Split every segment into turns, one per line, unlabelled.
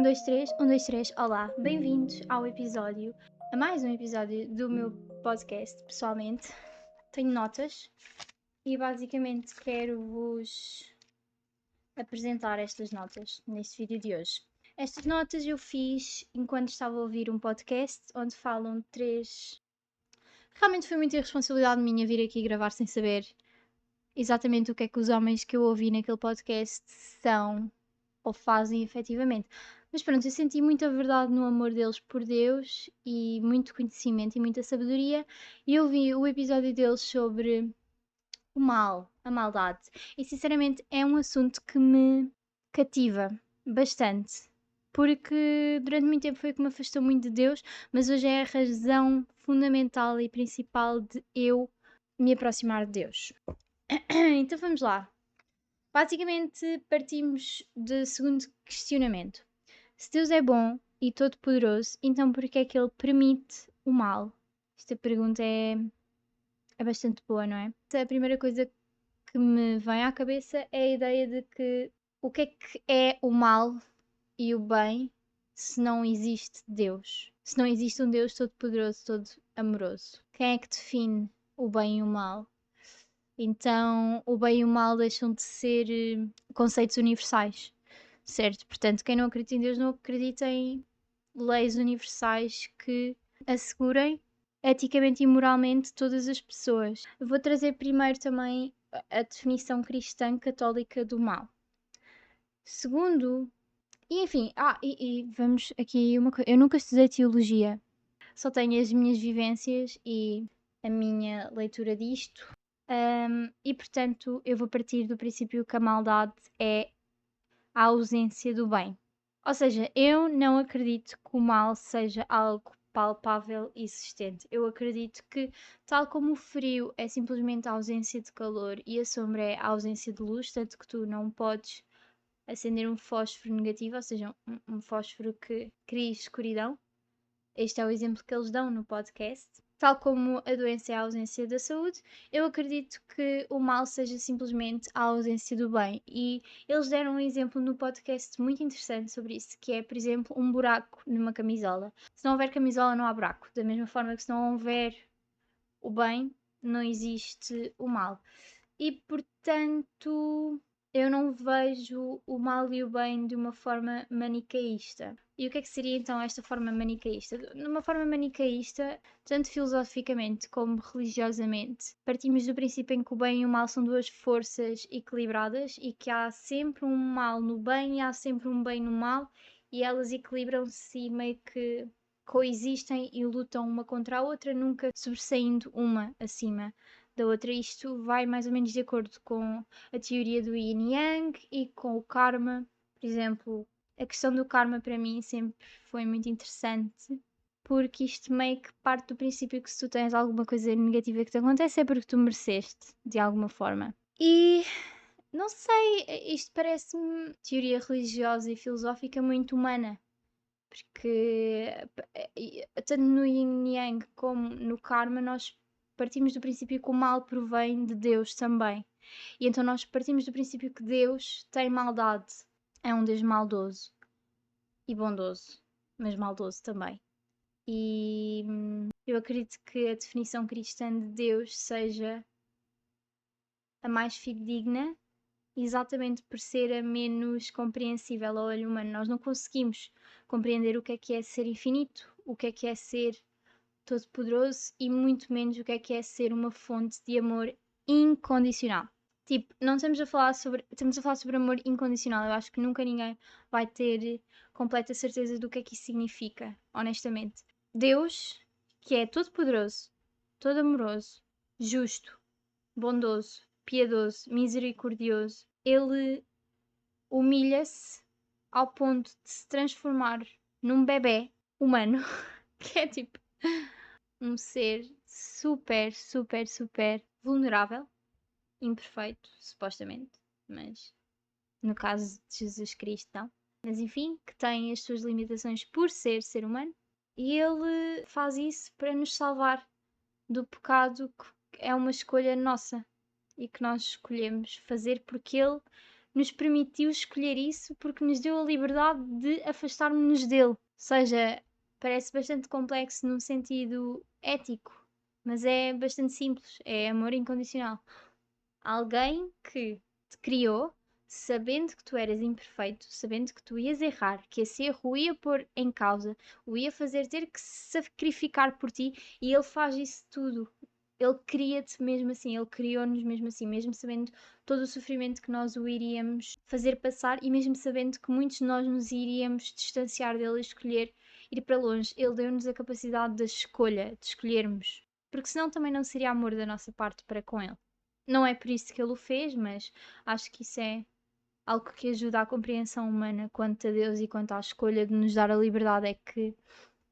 dois, três, um, dois, três. Olá, bem-vindos a mais um episódio do meu podcast. Pessoalmente, tenho notas e basicamente quero-vos apresentar estas notas neste vídeo de hoje. Estas notas eu fiz enquanto estava a ouvir um podcast onde falam três. Realmente foi muita irresponsabilidade minha vir aqui gravar sem saber exatamente o que é que os homens que eu ouvi naquele podcast são ou fazem efetivamente. Mas pronto, eu senti muita verdade no amor deles por Deus e muito conhecimento e muita sabedoria. E eu vi o episódio deles sobre o mal, a maldade. E sinceramente é um assunto que me cativa bastante. Porque durante muito tempo foi o que me afastou muito de Deus, mas hoje é a razão fundamental e principal de eu me aproximar de Deus. Então vamos lá. Basicamente, partimos do segundo questionamento. Se Deus é bom e todo-poderoso, então por que é que Ele permite o mal? Esta pergunta é bastante boa, não é? A primeira coisa que me vem à cabeça é a ideia de que o que é o mal e o bem se não existe Deus? Se não existe um Deus todo-poderoso, todo amoroso? Quem é que define o bem e o mal? Então, o bem e o mal deixam de ser conceitos universais, certo? Portanto, quem não acredita em Deus não acredita em leis universais que assegurem eticamente e moralmente todas as pessoas. Vou trazer primeiro também a definição cristã católica do mal. Segundo, e enfim, e vamos aqui uma coisa. Eu nunca estudei teologia, só tenho as minhas vivências e a minha leitura disto. E portanto, eu vou partir do princípio que a maldade é a ausência do bem. Ou seja, eu não acredito que o mal seja algo palpável e existente. Eu acredito que, tal como o frio é simplesmente a ausência de calor e a sombra é a ausência de luz, tanto que tu não podes acender um fósforo negativo, ou seja, um fósforo que cria escuridão. Este é o exemplo que eles dão no podcast. Tal como a doença é a ausência da saúde, eu acredito que o mal seja simplesmente a ausência do bem. E eles deram um exemplo no podcast muito interessante sobre isso, que é, por exemplo, um buraco numa camisola. Se não houver camisola, não há buraco. Da mesma forma que se não houver o bem, não existe o mal. E portanto, eu não vejo o mal e o bem de uma forma manicaísta. E o que é que seria então esta forma manicaísta? Numa forma manicaísta, tanto filosoficamente como religiosamente, partimos do princípio em que o bem e o mal são duas forças equilibradas e que há sempre um mal no bem e há sempre um bem no mal e elas equilibram-se e meio que coexistem e lutam uma contra a outra, nunca sobressaindo uma acima da outra. Isto vai mais ou menos de acordo com a teoria do Yin e Yang e com o karma. Por exemplo, a questão do karma para mim sempre foi muito interessante, porque isto meio que parte do princípio que se tu tens alguma coisa negativa que te acontece é porque tu mereceste, de alguma forma. E não sei, isto parece-me teoria religiosa e filosófica muito humana, porque tanto no Yin e Yang como no karma nós partimos do princípio que o mal provém de Deus também. E então nós partimos do princípio que Deus tem maldade. É um Deus maldoso e bondoso, mas maldoso também. E eu acredito que a definição cristã de Deus seja a mais fidedigna, exatamente por ser a menos compreensível ao olho humano. Nós não conseguimos compreender o que é ser infinito, o que é ser todo-poderoso e muito menos o que é ser uma fonte de amor incondicional. Tipo, não estamos a falar sobre amor incondicional. Eu acho que nunca ninguém vai ter completa certeza do que isso significa, honestamente. Deus, que é todo-poderoso, todo amoroso, justo, bondoso, piedoso, misericordioso, ele humilha-se ao ponto de se transformar num bebé humano, que é tipo um ser super, super, super vulnerável, imperfeito, supostamente, mas no caso de Jesus Cristo não. Mas enfim, que tem as suas limitações por ser humano, e ele faz isso para nos salvar do pecado que é uma escolha nossa e que nós escolhemos fazer porque ele nos permitiu escolher isso porque nos deu a liberdade de afastarmos-nos dele. Ou seja, parece bastante complexo num sentido ético, mas é bastante simples, é amor incondicional. Alguém que te criou sabendo que tu eras imperfeito, sabendo que tu ias errar, que esse erro o ia pôr em causa, o ia fazer ter que se sacrificar por ti, e ele faz isso tudo. Ele cria-te mesmo assim, ele criou-nos mesmo assim, mesmo sabendo todo o sofrimento que nós o iríamos fazer passar e mesmo sabendo que muitos de nós nos iríamos distanciar dele e escolher ir para longe. Ele deu-nos a capacidade da escolha, de escolhermos, porque senão também não seria amor da nossa parte para com ele. Não é por isso que ele o fez, mas acho que isso é algo que ajuda à compreensão humana quanto a Deus e quanto à escolha de nos dar a liberdade. É que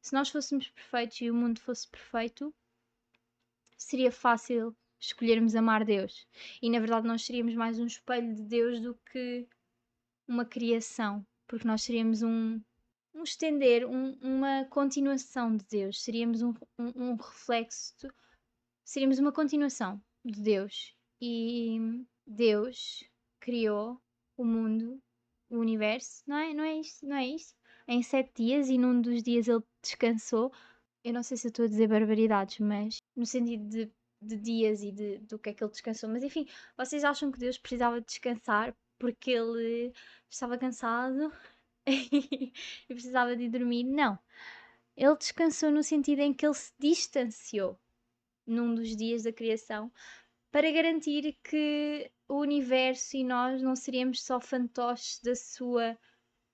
se nós fôssemos perfeitos e o mundo fosse perfeito, seria fácil escolhermos amar Deus. E na verdade nós seríamos mais um espelho de Deus do que uma criação, porque nós seríamos um estender, uma continuação de Deus, seríamos um reflexo, seríamos uma continuação de Deus. E Deus criou o mundo, o universo, não é isto? Em 7 dias, e num dos dias ele descansou. Eu não sei se eu estou a dizer barbaridades, mas no sentido de dias e do que é que ele descansou. Mas enfim, vocês acham que Deus precisava de descansar porque ele estava cansado e precisava de dormir? Não. Ele descansou no sentido em que ele se distanciou num dos dias da criação para garantir que o universo e nós não seríamos só fantoches da sua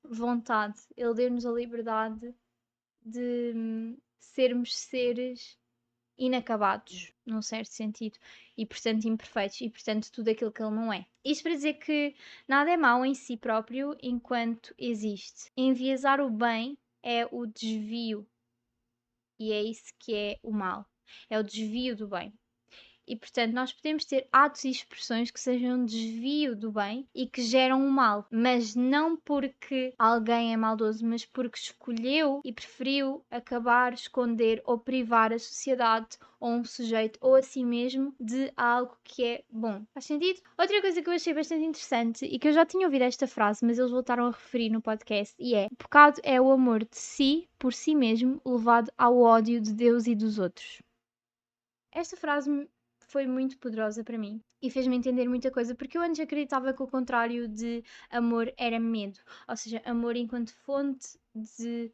vontade. Ele deu-nos a liberdade de sermos seres inacabados, num certo sentido, e portanto imperfeitos, e portanto tudo aquilo que ele não é. Isto para dizer que nada é mau em si próprio enquanto existe. Enviesar o bem é o desvio, e é isso que é o mal, é o desvio do bem. E portanto, nós podemos ter atos e expressões que sejam um desvio do bem e que geram o mal, mas não porque alguém é maldoso, mas porque escolheu e preferiu acabar, esconder ou privar a sociedade ou um sujeito ou a si mesmo de algo que é bom. Faz sentido? Outra coisa que eu achei bastante interessante e que eu já tinha ouvido esta frase, mas eles voltaram a referir no podcast, e é: o pecado é o amor de si por si mesmo levado ao ódio de Deus e dos outros. Esta frase foi muito poderosa para mim e fez-me entender muita coisa, porque eu antes acreditava que o contrário de amor era medo, ou seja, amor enquanto fonte de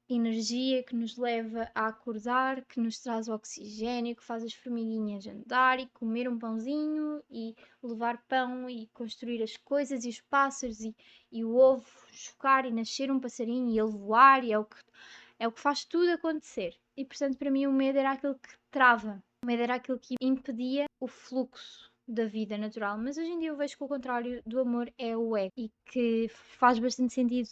energia que nos leva a acordar, que nos traz o oxigênio, que faz as formiguinhas andar e comer um pãozinho e levar pão e construir as coisas e os pássaros e o ovo chocar e nascer um passarinho e ele voar, e é o que faz tudo acontecer. E portanto, para mim, o medo era aquilo que trava. O medo era aquilo que impedia o fluxo da vida natural, mas hoje em dia eu vejo que o contrário do amor é o ego, e que faz bastante sentido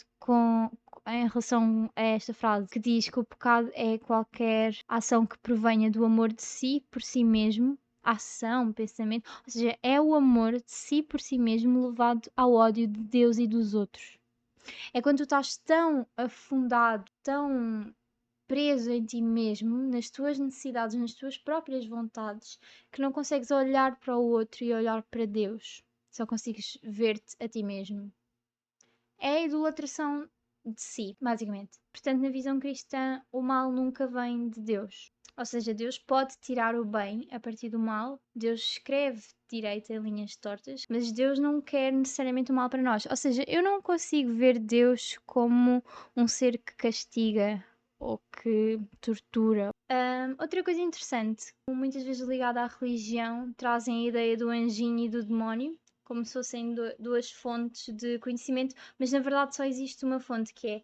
em relação a esta frase que diz que o pecado é qualquer ação que provenha do amor de si por si mesmo, ação, pensamento, ou seja, é o amor de si por si mesmo levado ao ódio de Deus e dos outros. É quando tu estás tão afundado, tão preso em ti mesmo, nas tuas necessidades, nas tuas próprias vontades, que não consegues olhar para o outro e olhar para Deus. Só consegues ver-te a ti mesmo. É a idolatração de si, basicamente. Portanto, na visão cristã, o mal nunca vem de Deus. Ou seja, Deus pode tirar o bem a partir do mal, Deus escreve direito em linhas tortas, mas Deus não quer necessariamente o mal para nós. Ou seja, eu não consigo ver Deus como um ser que castiga ou que tortura. Outra coisa interessante, muitas vezes ligada à religião, trazem a ideia do anjinho e do demónio, como se fossem duas fontes de conhecimento, mas na verdade só existe uma fonte, que é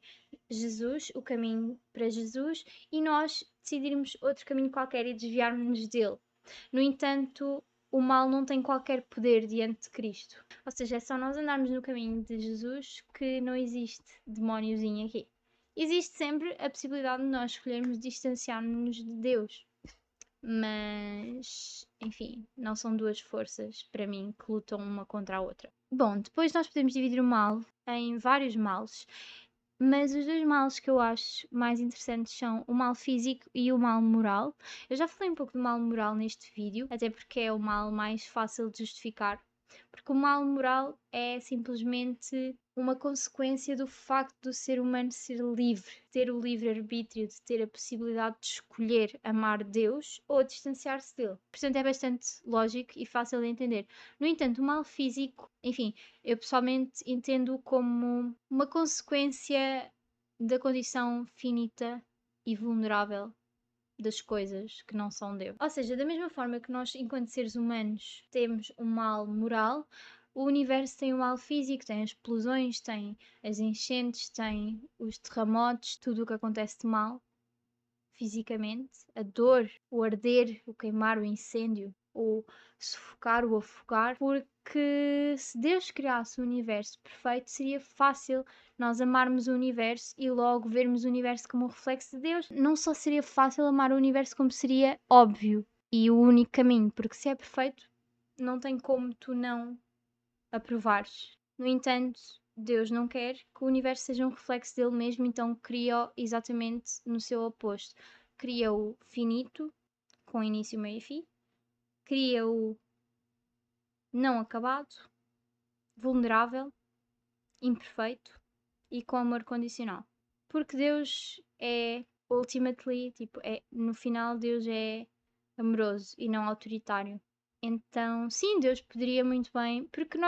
Jesus, o caminho para Jesus, e nós decidirmos outro caminho qualquer e desviarmos-nos dele. No entanto, o mal não tem qualquer poder diante de Cristo. Ou seja, é só nós andarmos no caminho de Jesus que não existe demóniozinho aqui. Existe sempre a possibilidade de nós escolhermos distanciar-nos de Deus. Mas, enfim, não são duas forças para mim que lutam uma contra a outra. Bom, depois nós podemos dividir o mal em vários males, mas os dois males que eu acho mais interessantes são o mal físico e o mal moral. Eu já falei um pouco do mal moral neste vídeo, até porque é o mal mais fácil de justificar, Porque o mal moral é simplesmente uma consequência do facto do ser humano ser livre, ter o livre-arbítrio, de ter a possibilidade de escolher amar Deus ou distanciar-se dele. Portanto, é bastante lógico e fácil de entender. No entanto, o mal físico, enfim, eu pessoalmente entendo como uma consequência da condição finita e vulnerável das coisas que não são Deus. Ou seja, da mesma forma que nós, enquanto seres humanos, temos um mal moral, o universo tem um mal físico, tem as explosões, tem as enchentes, tem os terremotos, tudo o que acontece de mal fisicamente, a dor, o arder, o queimar, o incêndio, o sufocar, o afogar, porque se Deus criasse o universo perfeito, seria fácil nós amarmos o universo e logo vermos o universo como um reflexo de Deus. Não só seria fácil amar o universo, como seria óbvio e o único caminho, porque se é perfeito, não tem como tu não aprovares. No entanto, Deus não quer que o universo seja um reflexo dele mesmo, então cria-o exatamente no seu oposto. Cria-o finito, com início, meio e fim, cria-o não acabado, vulnerável, imperfeito e com amor condicional. Porque Deus é, ultimately, tipo, no final, Deus é amoroso e não autoritário. Então, sim, Deus poderia muito bem, porque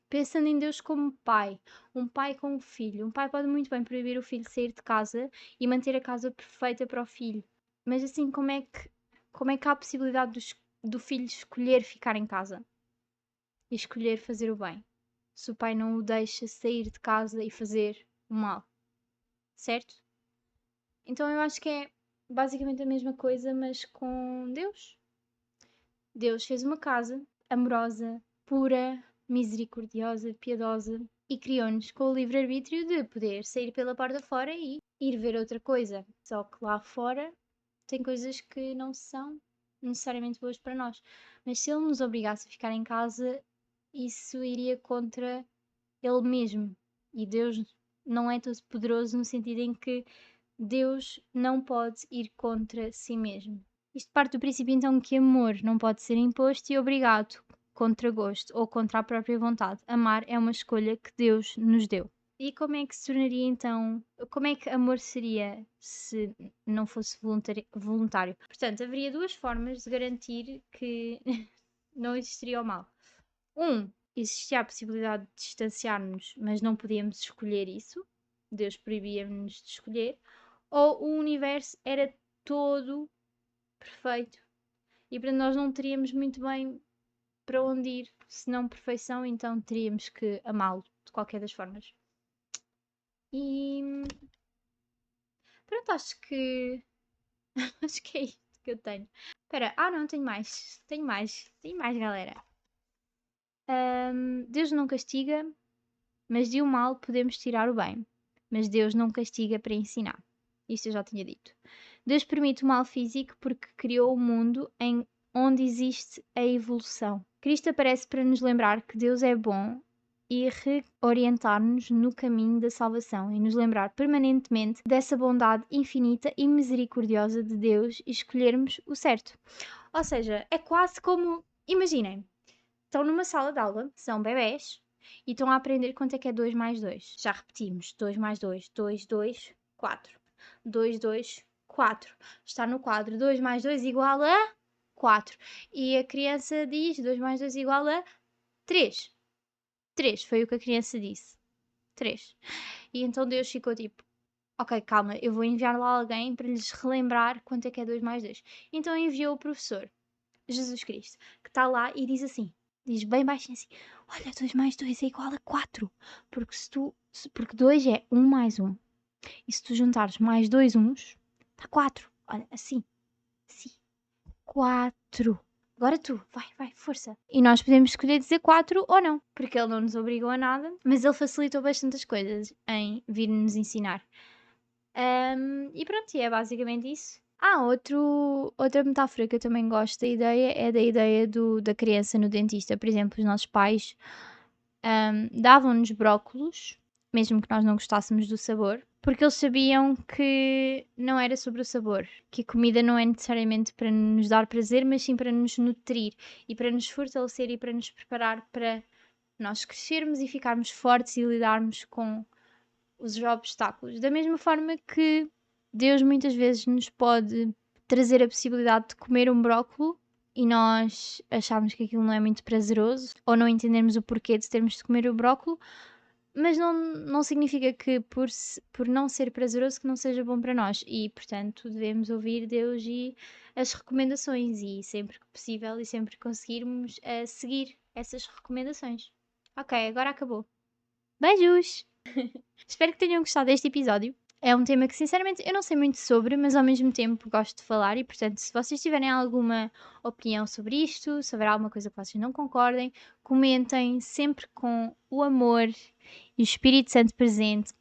pensando em Deus como pai, um pai com um filho, um pai pode muito bem proibir o filho de sair de casa e manter a casa perfeita para o filho. Mas assim, como é que há a possibilidade do filho escolher ficar em casa e escolher fazer o bem, se o pai não o deixa sair de casa e fazer o mal, certo? Então eu acho que é basicamente a mesma coisa, mas com Deus. Deus fez uma casa amorosa, pura, misericordiosa, piedosa e criou-nos com o livre-arbítrio de poder sair pela porta fora e ir ver outra coisa. Só que lá fora tem coisas que não são necessariamente boas para nós. Mas se ele nos obrigasse a ficar em casa, isso iria contra ele mesmo. E Deus não é todo poderoso no sentido em que Deus não pode ir contra si mesmo. Isto parte do princípio então que amor não pode ser imposto e obrigado contra gosto ou contra a própria vontade. Amar é uma escolha que Deus nos deu. E como é que se tornaria então, como é que amor seria se não fosse voluntário? Portanto, haveria duas formas de garantir que não existiria o mal. Existia a possibilidade de distanciar-nos, mas não podíamos escolher isso. Deus proibia-nos de escolher. Ou o universo era todo perfeito. E para nós não teríamos muito bem para onde ir, se não perfeição, então teríamos que amá-lo de qualquer das formas. E pronto, acho que acho que é isto que eu tenho. Espera, não, tenho mais. Tenho mais, galera. Deus não castiga, mas de um mal podemos tirar o bem. Mas Deus não castiga para ensinar. Isto eu já tinha dito. Deus permite o mal físico porque criou o mundo em onde existe a evolução. Cristo aparece para nos lembrar que Deus é bom e reorientar-nos no caminho da salvação e nos lembrar permanentemente dessa bondade infinita e misericordiosa de Deus e escolhermos o certo. Ou seja, é quase como, imaginem, estão numa sala de aula, são bebés e estão a aprender quanto é que é 2 mais 2. Já repetimos, 2 mais 2, 2, 2, 4. 2, 2, 4. Está no quadro, 2 mais 2 igual a 4. E a criança diz 2 mais 2 igual a 3. 3 foi o que a criança disse. 3. E então Deus ficou tipo, ok, calma, eu vou enviar lá alguém para lhes relembrar quanto é que é 2 mais 2. Então enviou o professor, Jesus Cristo, que está lá e diz assim, diz bem baixinho assim, olha, 2 mais 2 é igual a 4. Porque 2 é 1 mais 1. E se tu juntares mais 2 uns, dá 4. Olha, assim, assim, 4. Agora tu, vai, força. E nós podemos escolher dizer 4 ou não, porque ele não nos obrigou a nada, mas ele facilitou bastante as coisas em vir nos ensinar. E pronto, é basicamente isso. Outra metáfora que eu também gosto da ideia é da ideia da criança no dentista. Por exemplo, os nossos pais davam-nos brócolos, mesmo que nós não gostássemos do sabor, porque eles sabiam que não era sobre o sabor, que a comida não é necessariamente para nos dar prazer, mas sim para nos nutrir e para nos fortalecer e para nos preparar para nós crescermos e ficarmos fortes e lidarmos com os obstáculos. Da mesma forma que Deus muitas vezes nos pode trazer a possibilidade de comer um brócolo e nós acharmos que aquilo não é muito prazeroso ou não entendemos o porquê de termos de comer o brócolo, mas não significa que por não ser prazeroso que não seja bom para nós e, portanto, devemos ouvir Deus e as recomendações e sempre que possível e sempre que conseguirmos seguir essas recomendações. Ok, agora acabou. Beijos! Espero que tenham gostado deste episódio. É um tema que, sinceramente, eu não sei muito sobre, mas ao mesmo tempo gosto de falar. E, portanto, se vocês tiverem alguma opinião sobre isto, se houver alguma coisa que vocês não concordem, comentem sempre com o amor e o Espírito Santo presente,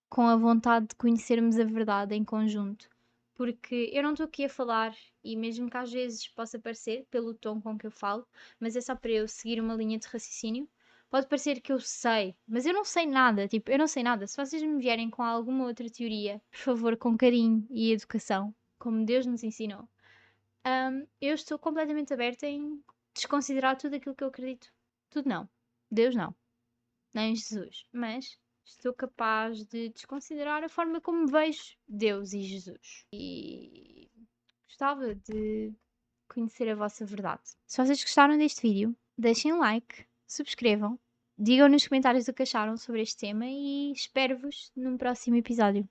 com a vontade de conhecermos a verdade em conjunto. Porque eu não estou aqui a falar, e mesmo que às vezes possa parecer, pelo tom com que eu falo, mas é só para eu seguir uma linha de raciocínio. Pode parecer que eu sei, mas eu não sei nada, tipo, eu não sei nada. Se vocês me vierem com alguma outra teoria, por favor, com carinho e educação, como Deus nos ensinou, eu estou completamente aberta em desconsiderar tudo aquilo que eu acredito. Tudo não. Deus não. Nem Jesus. Mas estou capaz de desconsiderar a forma como vejo Deus e Jesus. E gostava de conhecer a vossa verdade. Se vocês gostaram deste vídeo, deixem um like, subscrevam, digam nos comentários o que acharam sobre este tema e espero-vos num próximo episódio.